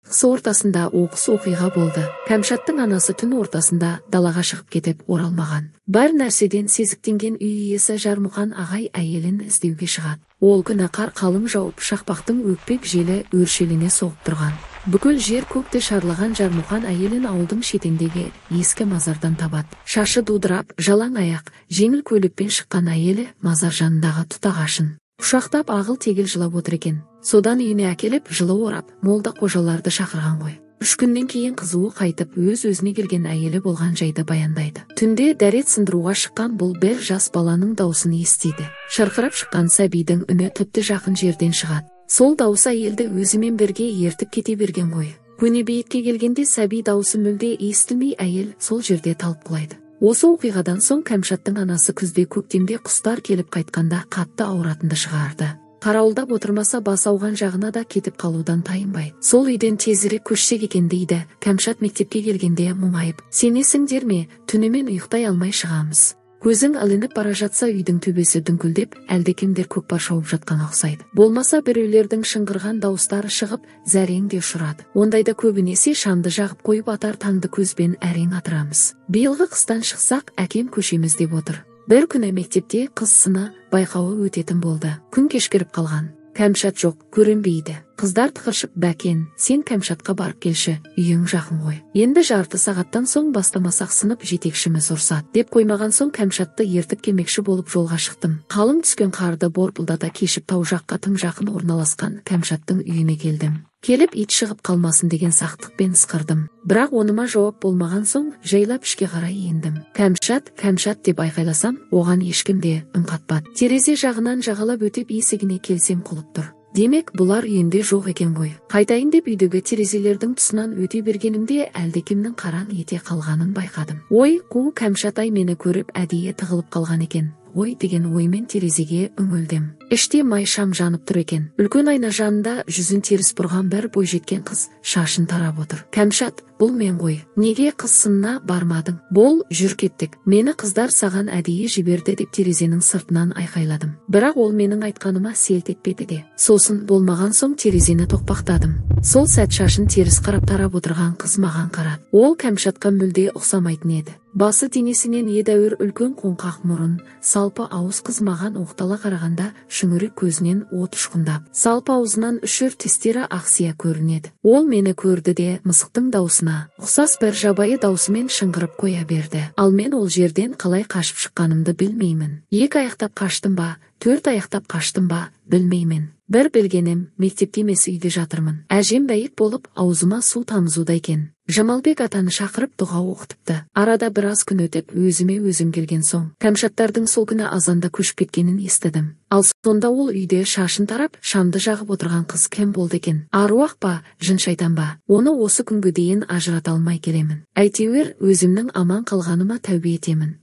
Қыс ортасында оқыс оқиға болды. Кәмшаттың анасы түн ортасында далаға шығып кетіп оралмаған. Бар нәрседен сезіктенген үй иесі Жармұқан ағай әйелін іздеуге шығады. Ол күні қар қалың жауып, шақпақтың өкпек желі өршелене соғып тұрған. Бүкіл жер көкті шарлаған Жармұқан әйелін ауылдың шетіндегі ескі мазардан табады. Шашы дудырап, жалаң аяқ, жеңіл көйлекпен шыққан әйелі мазар жанындағы тұтағашын құшақтап ағыл-тегіл жылап отыр екен. Содан үйіне әкеліп жылы орап, молда қожаларды шақырған ғой. 3 күннен кейін қызуы қайтып, өз-өзіне келген әйелі болған жайды баяндайды. Түнде дәрет сындыруға шыққан бұл бір жас баланың даусын естиді. Шырқырап шыққан сәбидің үні тіпті жақын жерден шығады. Сол дауыс әйелді өзімен бірге ертіп кете берген ғой. Көне бейітке келгенде сәби дауысы мүлде естілмей, әйел сол жерде талып құлайды. Осы оқиғадан соң Кәмшаттың анасы күзде көктемде құстар келіп қайтқанда қатты ауыратынды шығарды. Қарауылдап отырмаса бас ауған жағына да кетіп қалудан тайынбайды. Сол үйден тезірек көшсек екен дейді. Кәмшат мектепке келгенде мұңайып: "Сенесіңдер ме, түнімен ұйықтай алмай шығамыз. Көзің ілініп бара жатса үйдің төбесі дүңкілдеп, әлдекімдер көкпар шауып жатқан ұқсайды. Болмаса біреулердің шыңғырған дауыстары шығып, зәрең де ұшырады. Ондайда көбінесе шамды жағып қойып атар таңды көзбен әрең атырамыз. Биылғы қыстан шықсақ, әкем көшеміз деп отыр." Бір күні мектепте қыз сыны байқауы өтетін болды. Күн кешкіріп қалған. Кәмшат жоқ, көрінбейді. Қыздар тықыршып: "Бәкен, сен Кәмшатқа барып келші, үйің жақын ғой. Енді жарты сағаттан соң бастамасақ сынып жетекшіміз ұрсады" деп қоймаған соң Кәмшатты ертіп келмекші болып жолға шықтым. Қалың түскен қарды борпылдата кешіп тау жаққа тым жақын орналасқан Кәмшаттың үйіне келдім. Келіп ит шығып қалмасын деген сақтықпен ысқырдым. Бірақ оныма жауап болмаған соң жайлап ішке қарай ендім. "Кәмшат, Кәмшат" деп айқайласам, оған ешкім де үн қатпады. Терезе жағынан жағалап өтіп есігіне келсем құлып тұр. Демек, бұлар үйінде жоқ екен ғой. Қайтайын деп үйдегі терезелердің тұсынан өте бергенімде әлдекімнің қараң ете қалғанын байқадым. Ой, қу Кәмшат-ай, мені көріп әдейі тығылып қалған екен. Ой деген оймен терезеге үңілдім. Іште май шам жанып тұр екен. Үлкен айна жанында жүзін теріс бұрған бір бойжеткен қыз шашын тарап отыр. "Кәмшат, бұл мен ғой. Неге қыз сынына бармадың? Бол, жүр кеттік. Мені қыздар саған әдейі жіберді" деп терезенің сыртынан айқайладым. Бірақ ол менің айтқаныма селт етпеді де. Сосын болмаған соң терезені тоқпақтадым. Сол сәт шашын теріс қарап тарап отырған қыз маған қарады. Ол Кәмшатқа мүлде ұқсамайтын еді. Басы денесінен едәуір үлкен қоңқақ мұрын, салпы ауыз. Қыз маған оқтала қарағанда шүңірек көзінен от ұшқындап, салпы аузынан үшір тістері ақсия көрінеді. Ол мені көрді де мысықтың даусына ұқсас бір жабайы даусымен шыңғырып қоя берді. Ал мен ол жерден қалай қашып шыққанымды білмеймін. 2 аяқтап қаштым ба, 4 аяқтап қаштым ба, білмеймін. Бір білгенім, мектепте емес үйде жатырмын. Әжем бәйік болып аузыма су тамызуда екен. Жамалбек атаны шақырып дұға оқытыпты. Арада біраз күн өтіп, өзіме өзім келген соң Кәмшаттардың сол күні азанда көшіп кеткенін естідім. Ал сонда ол үйде шашын тарап, шамды жағып отырған қыз кім болды екен? Аруақ па, жын шайтан ба? Оны осы күнге дейін ажырата алмай келемін. Әйтеуір өзімнің аман қалғаныма тәубе етемін.